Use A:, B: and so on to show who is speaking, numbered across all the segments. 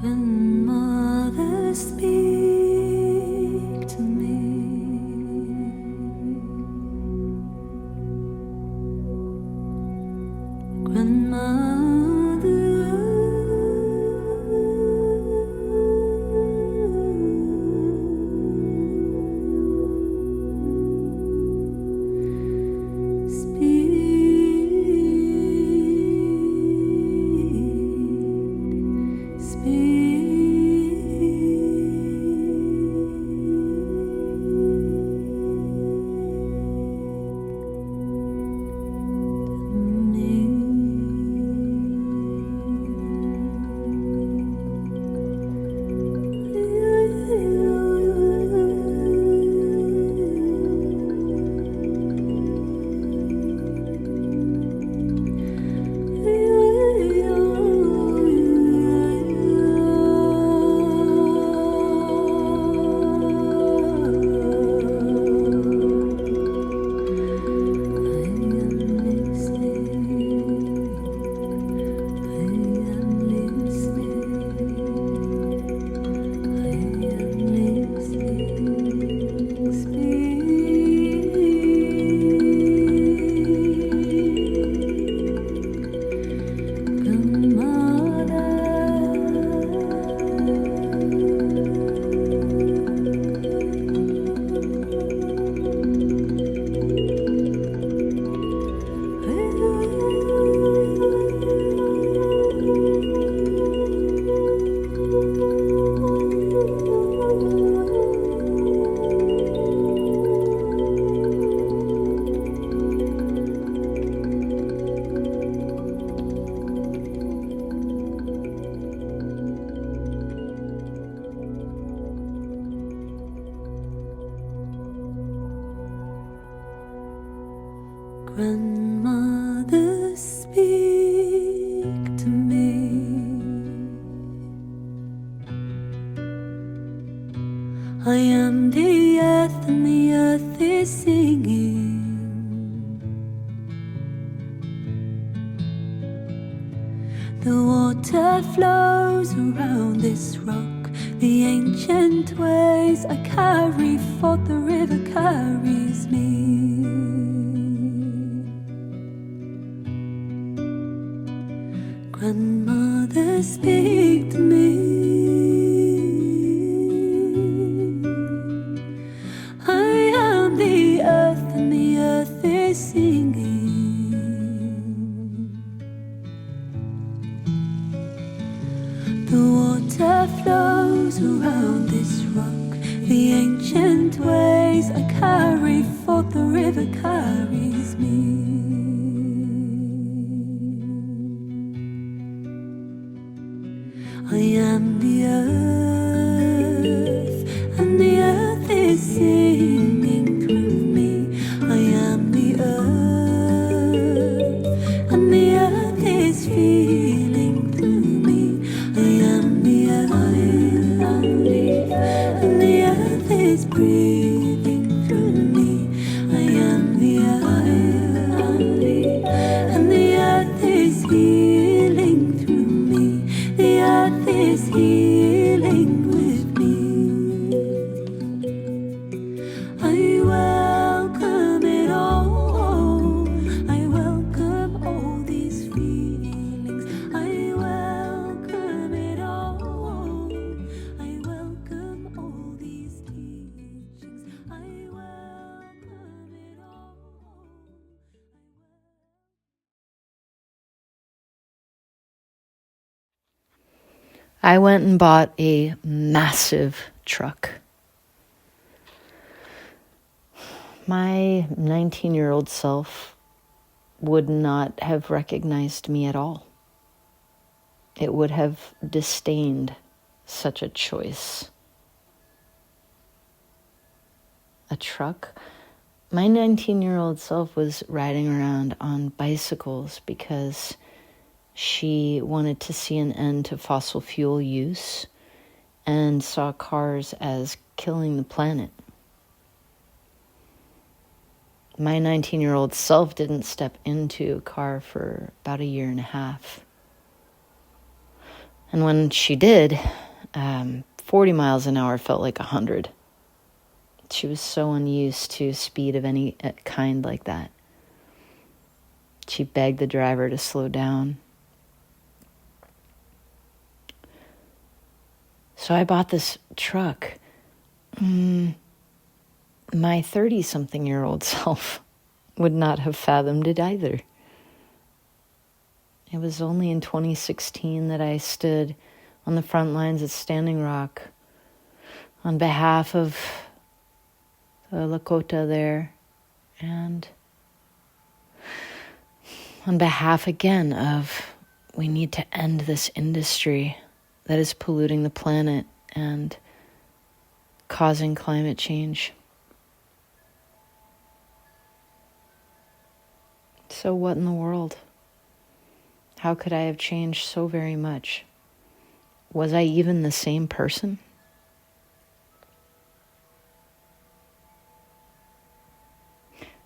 A: Grandmother, speak to me. Grandmother, Grandmother, speak to me. I am the earth and the earth is singing. The water flows around this rock. The ancient ways I carry forth, the river carries me. Grandmother, speak to me. I am the earth and the earth is singing. The water flows around this rock. The ancient ways I carry forth, the river carries me. I am the earth, and the earth is singing through me. I am the earth, and the earth is feeling through me. I am the earth, and the earth is breathing through me. I am the earth, and the earth is healing through me. The earth is healing with me. I welcome it all. I welcome all these feelings. I welcome it all. I welcome all these teachings. I welcome it all.
B: I went and bought a massive truck. My 19-year-old self would not have recognized me at all. It would have disdained such a choice. A truck? My 19-year-old self was riding around on bicycles because she wanted to see an end to fossil fuel use and saw cars as killing the planet. My 19-year-old self didn't step into a car for about a year and a half. And when she did, 40 miles an hour felt like 100. She was so unused to speed of any kind like that. She begged the driver to slow down. So I bought this truck. My 30-something-year-old self would not have fathomed it either. It was only in 2016 that I stood on the front lines at Standing Rock on behalf of the Lakota there, and on behalf again of we need to end this industry that is polluting the planet and causing climate change. So what in the world? How could I have changed so very much? Was I even the same person?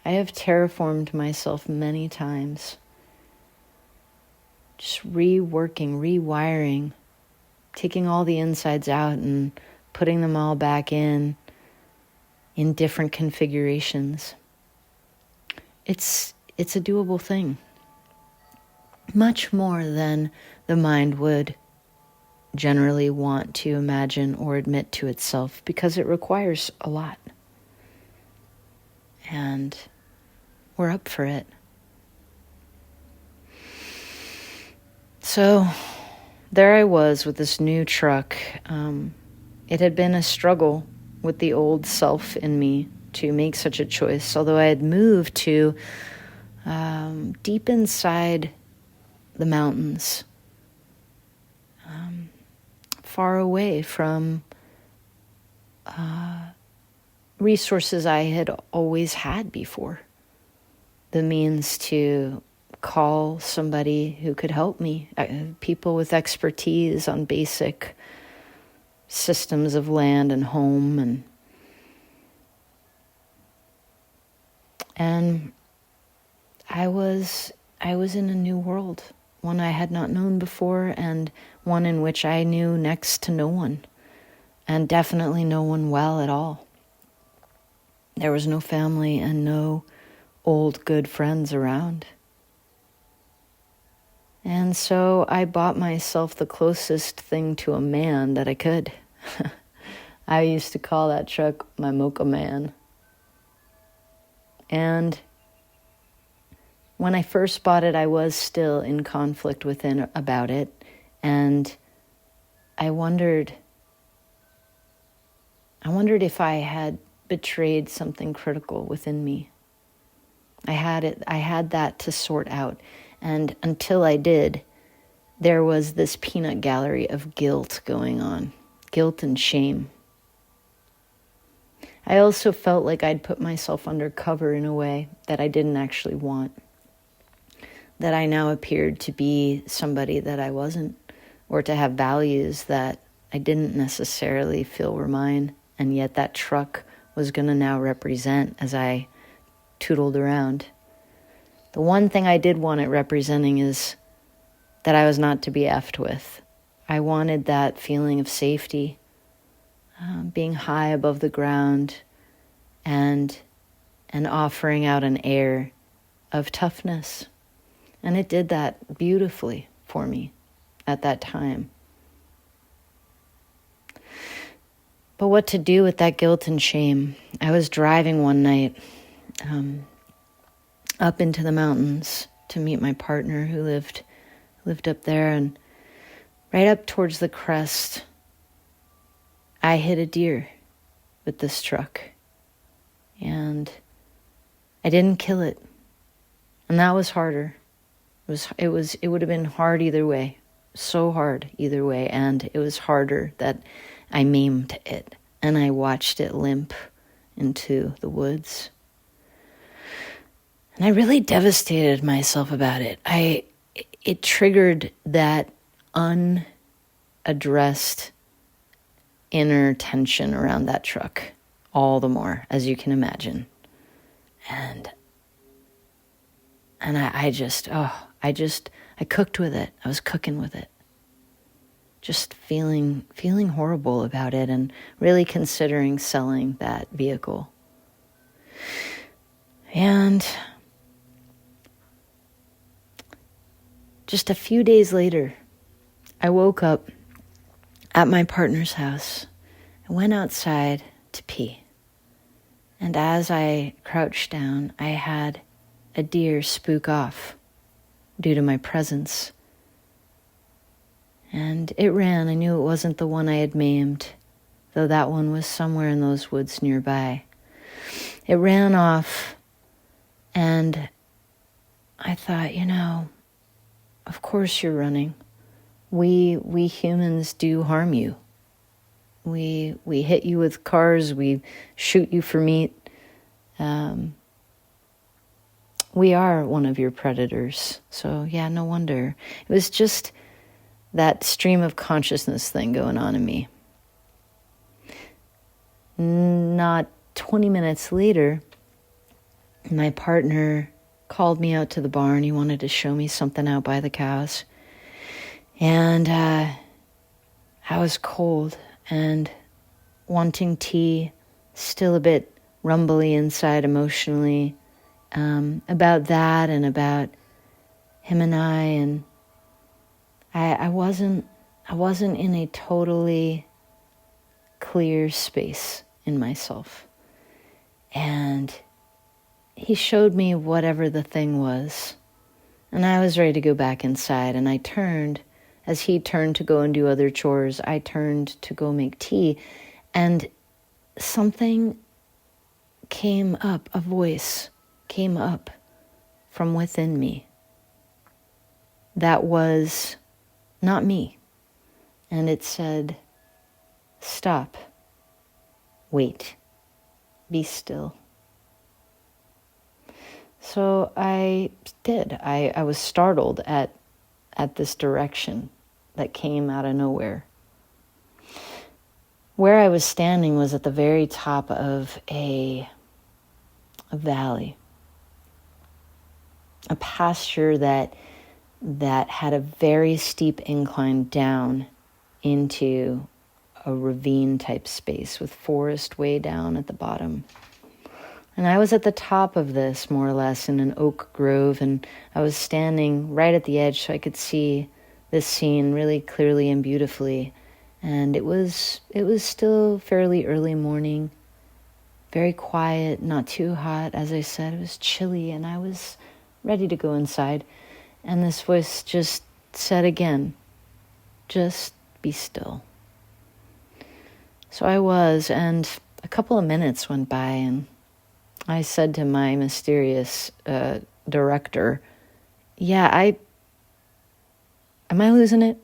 B: I have terraformed myself many times. Just reworking, rewiring, taking all the insides out and putting them all back in different configurations. It's a doable thing. Much more than the mind would generally want to imagine or admit to itself, because it requires a lot. And we're up for it. So there I was with this new truck. It had been a struggle with the old self in me to make such a choice, although I had moved to deep inside the mountains, far away from resources I had always had before. The means to call somebody who could help me, people with expertise on basic systems of land and home, and I was in a new world, one I had not known before, and one in which I knew next to no one, and definitely no one well at all. There was no family and no old good friends around. And so I bought myself the closest thing to a man that I could. I used to call that truck my mocha man. And when I first bought it, I was still in conflict within about it. And I wondered if I had betrayed something critical within me. I had that to sort out. And until I did, there was this peanut gallery of guilt going on. Guilt and shame. I also felt like I'd put myself under cover in a way that I didn't actually want. That I now appeared to be somebody that I wasn't, or to have values that I didn't necessarily feel were mine, and yet that truck was going to now represent as I tootled around. The one thing I did want it representing is that I was not to be effed with. I wanted that feeling of safety, being high above the ground, and offering out an air of toughness. And it did that beautifully for me at that time. But what to do with that guilt and shame? I was driving one night up into the mountains to meet my partner who lived up there, and right up towards the crest, I hit a deer with this truck, and I didn't kill it, and that was harder. It would have been hard either way, so hard either way, and it was harder that I maimed it, and I watched it limp into the woods. And I really devastated myself about it. It triggered that unaddressed inner tension around that truck all the more, as you can imagine. And I cooked with it. I was cooking with it. just feeling horrible about it and really considering selling that vehicle. And just a few days later, I woke up at my partner's house. I went outside to pee. And as I crouched down, I had a deer spook off due to my presence. And it ran. I knew it wasn't the one I had maimed, though that one was somewhere in those woods nearby. It ran off, and I thought, of course you're running. We humans do harm you. We hit you with cars. We shoot you for meat. We are one of your predators. So yeah, no wonder. It was just that stream of consciousness thing going on in me. Not 20 minutes later, my partner called me out to the barn. He wanted to show me something out by the cows. And I was cold and wanting tea, still a bit rumbly inside emotionally, about that and about him and I. And I wasn't in a totally clear space in myself. And he showed me whatever the thing was. And I was ready to go back inside. And I turned, as he turned to go and do other chores, I turned to go make tea. And something came up, a voice came up from within me that was not me. And it said, stop, wait, be still. So I did. I was startled at this direction that came out of nowhere. Where I was standing was at the very top of a valley, a pasture that had a very steep incline down into a ravine type space with forest way down at the bottom. And I was at the top of this, more or less, in an oak grove, and I was standing right at the edge so I could see this scene really clearly and beautifully. And it was still fairly early morning, very quiet, not too hot. As I said, it was chilly, and I was ready to go inside. And this voice just said again, just be still. So I was, and a couple of minutes went by, and I said to my mysterious director, am I losing it?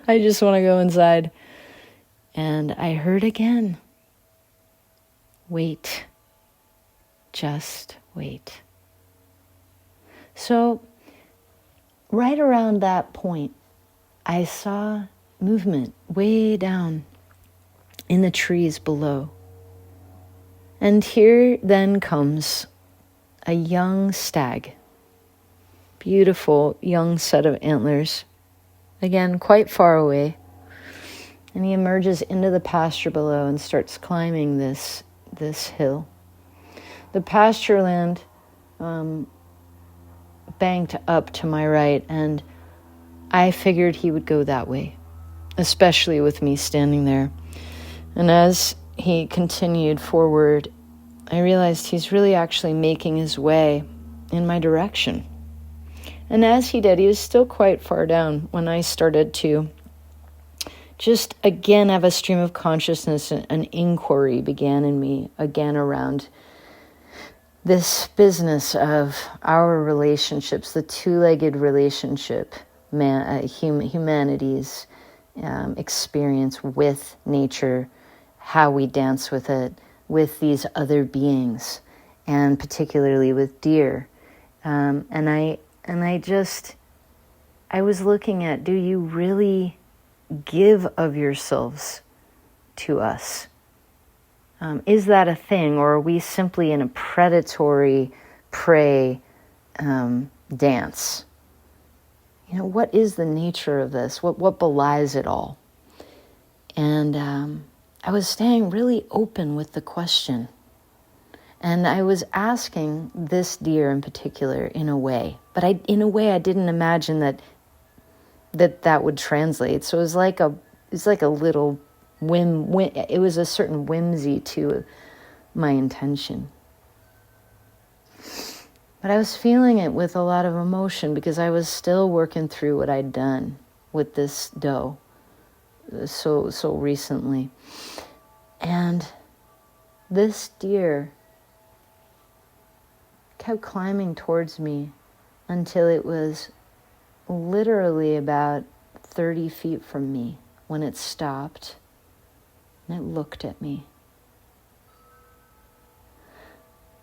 B: I just want to go inside. And I heard again, wait, just wait. So right around that point, I saw movement way down in the trees below. And here then comes a young stag, beautiful young set of antlers, again quite far away. And he emerges into the pasture below and starts climbing this hill. The pasture land banked up to my right, and I figured he would go that way, especially with me standing there. And as he continued forward, I realized he's really actually making his way in my direction. And as he did, he was still quite far down when I started to just again have a stream of consciousness. An inquiry began in me again around this business of our relationships, the two-legged relationship, humanity's experience with nature, how we dance with it, with these other beings, and particularly with deer. And I was looking at, do you really give of yourselves to us? Is that a thing, or are we simply in a predatory prey dance? what is the nature of this? What belies it all? And I was staying really open with the question. And I was asking this deer in particular in a way. But in a way, I didn't imagine that would translate. So it was like a little it was a certain whimsy to my intention. But I was feeling it with a lot of emotion because I was still working through what I'd done with this doe so recently. And this deer kept climbing towards me until it was literally about 30 feet from me when it stopped and it looked at me.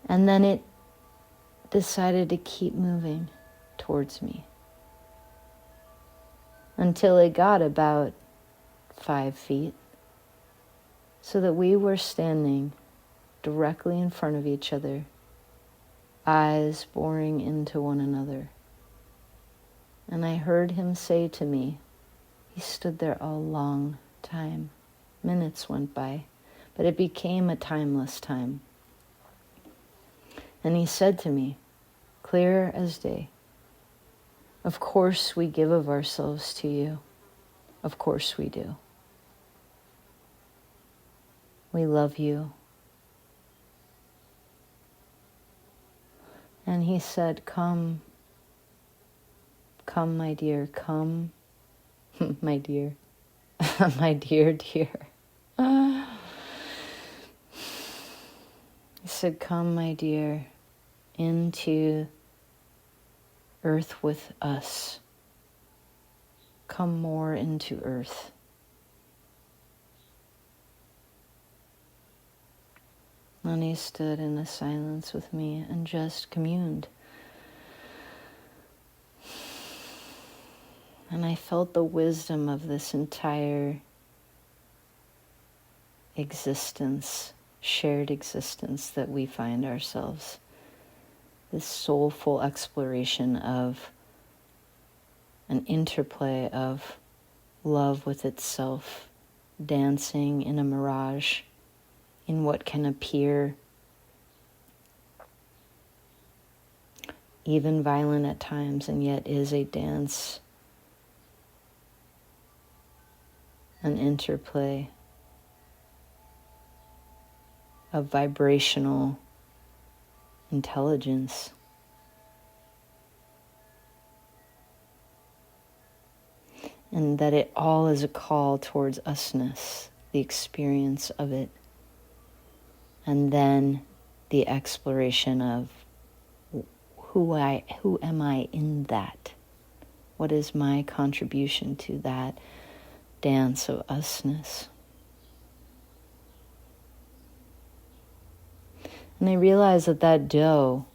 B: And then it decided to keep moving towards me until it got about 5 feet, so that we were standing directly in front of each other, eyes boring into one another. And I heard him say to me, he stood there a long time. Minutes went by, but it became a timeless time. And he said to me, clear as day, of course we give of ourselves to you. Of course we do. We love you. And he said, come, my dear, come, my dear, my dear. He said, come, my dear, into earth with us. Come more into earth. And he stood in the silence with me and just communed. And I felt the wisdom of this entire existence, shared existence that we find ourselves. This soulful exploration of an interplay of love with itself, dancing in a mirage, in what can appear even violent at times, and yet is a dance, an interplay of vibrational intelligence. And that it all is a call towards usness, the experience of it. And then the exploration of who am I in that? What is my contribution to that dance of usness? And I realized that doe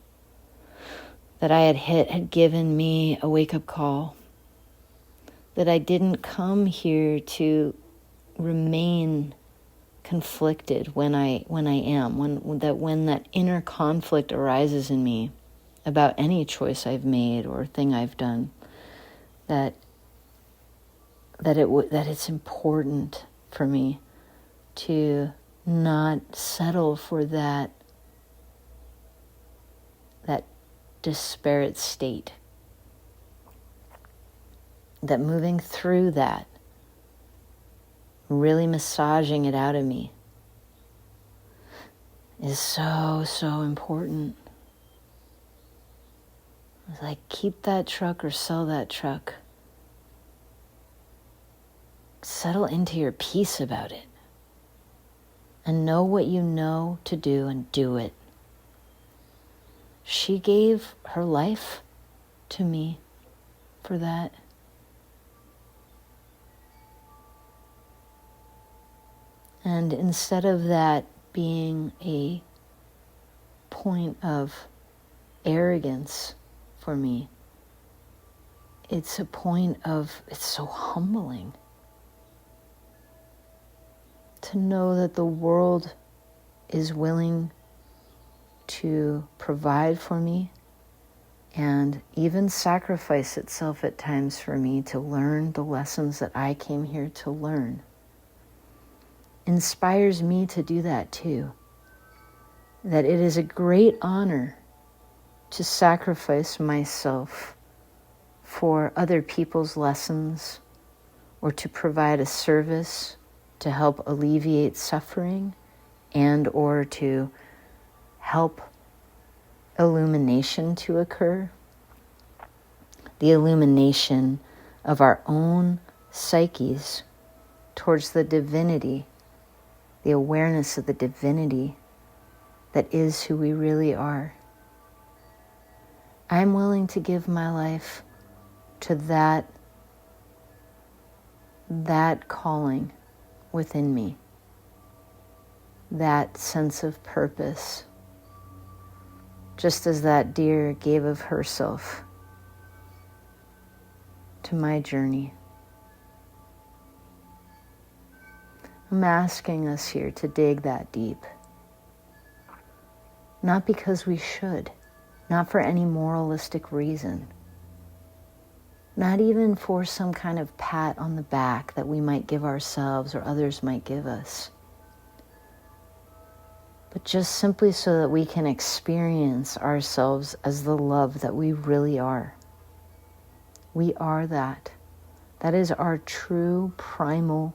B: that I had hit had given me a wake-up call. That I didn't come here to remain conflicted when that inner conflict arises in me about any choice I've made or thing I've done, that it's important for me to not settle for that disparate state. That moving through that, really massaging it out of me, is so important. It's like, keep that truck or sell that truck. Settle into your peace about it. And know what you know to do and do it. She gave her life to me for that. And instead of that being a point of arrogance for me, it's a point of, it's so humbling to know that the world is willing to provide for me and even sacrifice itself at times for me to learn the lessons that I came here to learn, inspires me to do that too. That it is a great honor to sacrifice myself for other people's lessons, or to provide a service to help alleviate suffering, and or to help illumination to occur. The illumination of our own psyches towards the divinity, the awareness of the divinity that is who we really are. I'm willing to give my life to that calling within me, that sense of purpose, just as that deer gave of herself to my journey. I'm asking us here to dig that deep, not because we should, not for any moralistic reason, not even for some kind of pat on the back that we might give ourselves or others might give us, but just simply so that we can experience ourselves as the love that we really are. We are that. That is our true primal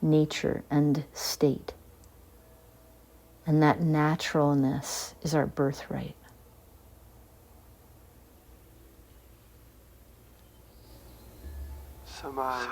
B: nature and state. And that naturalness is our birthright.
C: Samay.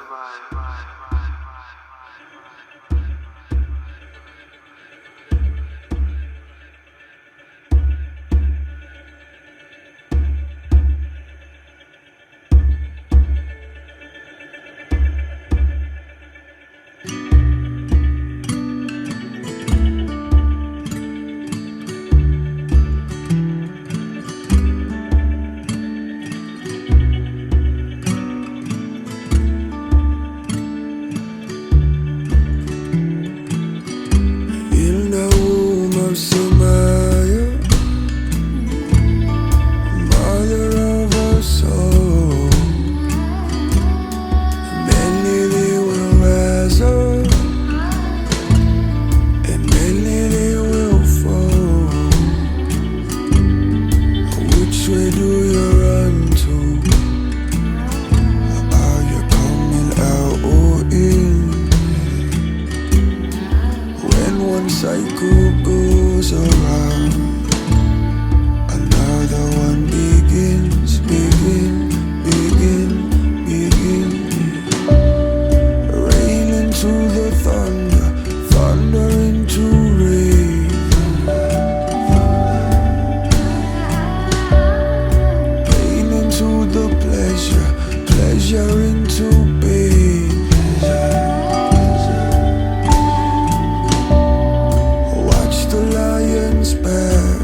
C: Samay, mother of our soul, many they will rise up, and many they will fall. Which way do you run to? Are you coming out or in? When one cycle goes around, another one begins. Rain into the thunder into rain. Pain into the pleasure into pain. Watch the lions back.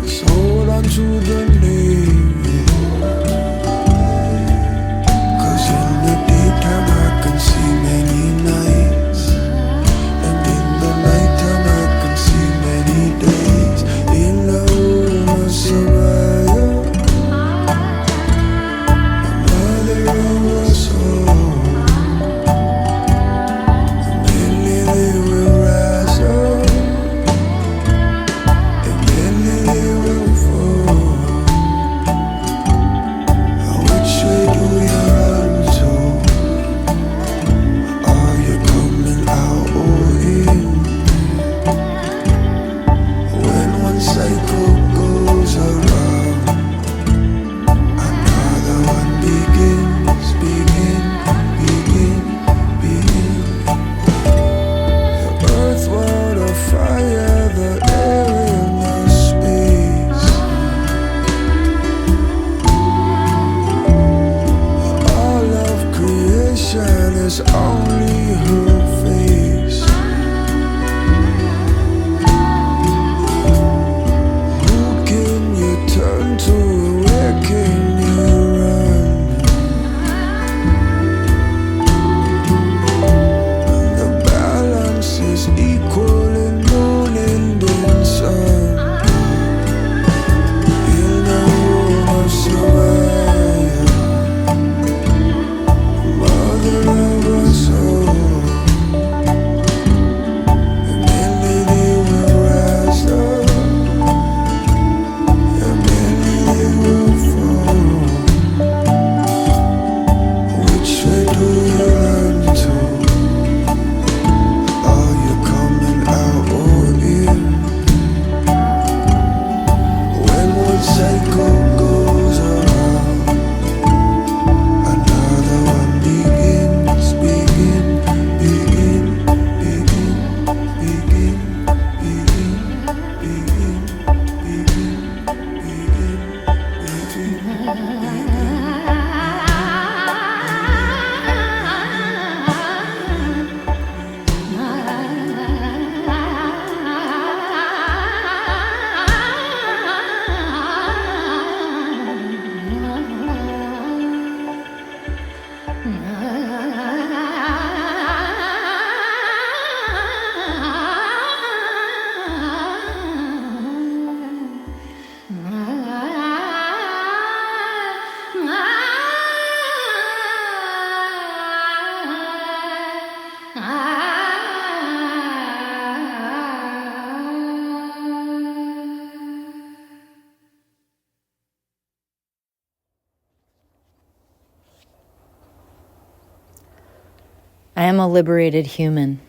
B: I am a liberated human.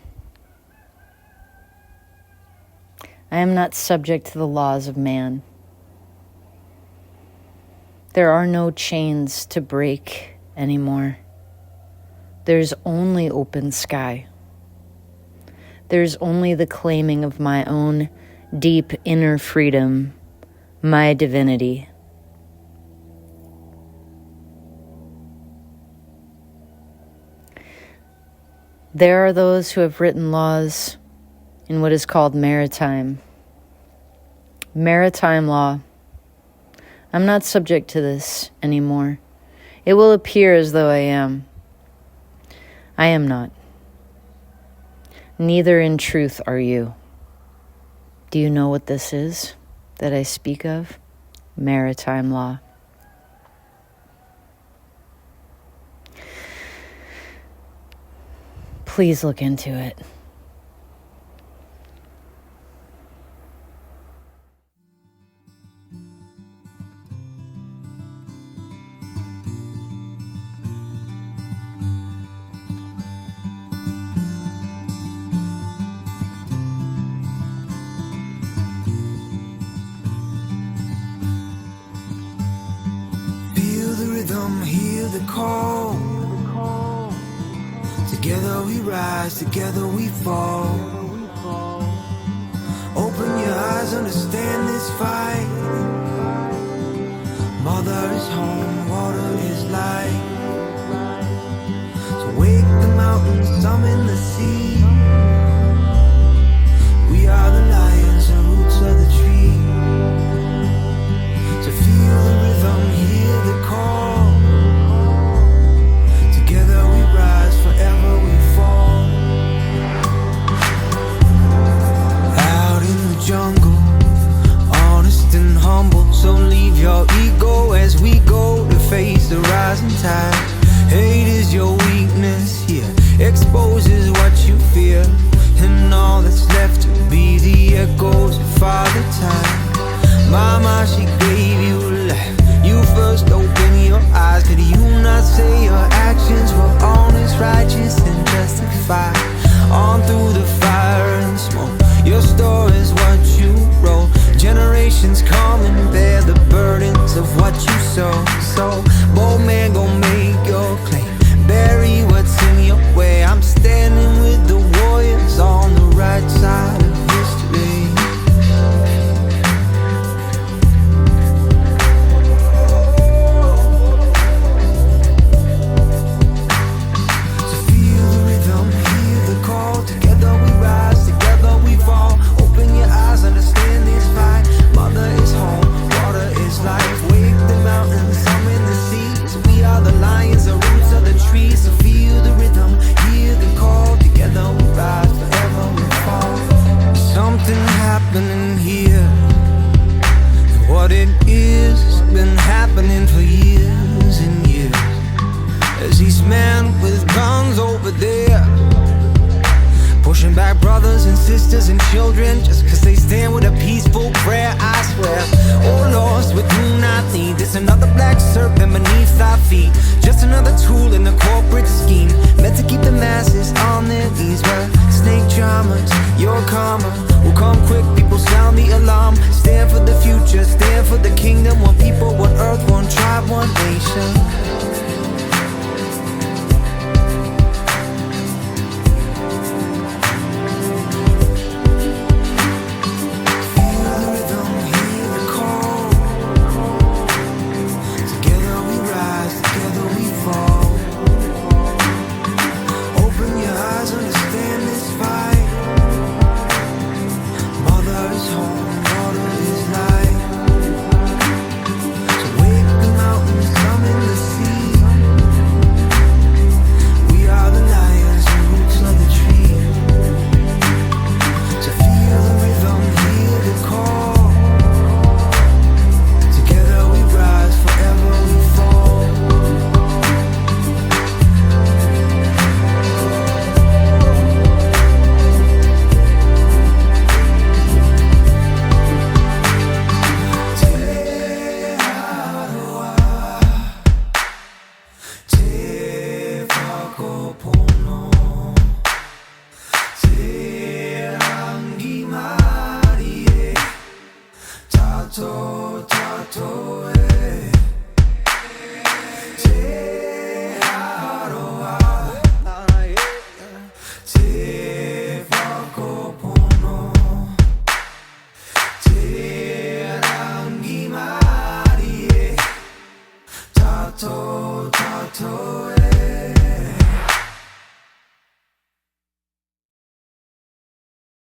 B: I am not subject to the laws of man. There are no chains to break anymore. There's only open sky. There's only the claiming of my own deep inner freedom, my divinity. There are those who have written laws in what is called maritime law. I'm not subject to this anymore. It will appear as though I am. I am not. Neither in truth are you. Do you know what this is that I speak of? Maritime law. Please look into it.
C: Feel the rhythm, hear the call. Together we rise, together we fall. Open your eyes, understand this fight. Mother is home, water is life. So wake the mountains, summon the sea. We are the lions, the roots of the tree. So feel the rhythm, hear the call. Together we rise, forever we fall. Out in the jungle, honest and humble. So leave your ego as we go to face the rising tide. Hate is your weakness here, exposes what you fear. And all that's left to be the echoes of Father Time. Mama, she gave you life. You first open your eyes. Could you not say your actions were honest, righteous, and justified? On through the fire and smoke, your story's what you wrote. Generations come and bear the burdens of what you sow. So, bold man gon' make your claim. Bury what's in your way. I'm standing with the warriors on the right side of history. So feel the rhythm, hear the call. Together we rise, together we fall. Open your eyes, understand this fight. Mother is home, water is life. Wake the mountains, summon the seas. We are the lions, the roots of the trees. So feel the rhythm, hear the call. Together we rise, forever we fall. Something happening here. What it is has been happening for years and years. As these men with guns over there, pushing back brothers and sisters and children, just cause they stand with a peaceful prayer, I swear. Oh lost, we do not need this. Another black serpent beneath our feet. Just another tool in the corporate scheme, meant to keep the masses on their knees. But snake charmers, your karma will come quick. People sound the alarm. Stand for the future, stand for the kingdom. One people, one earth, one tribe, one nation. told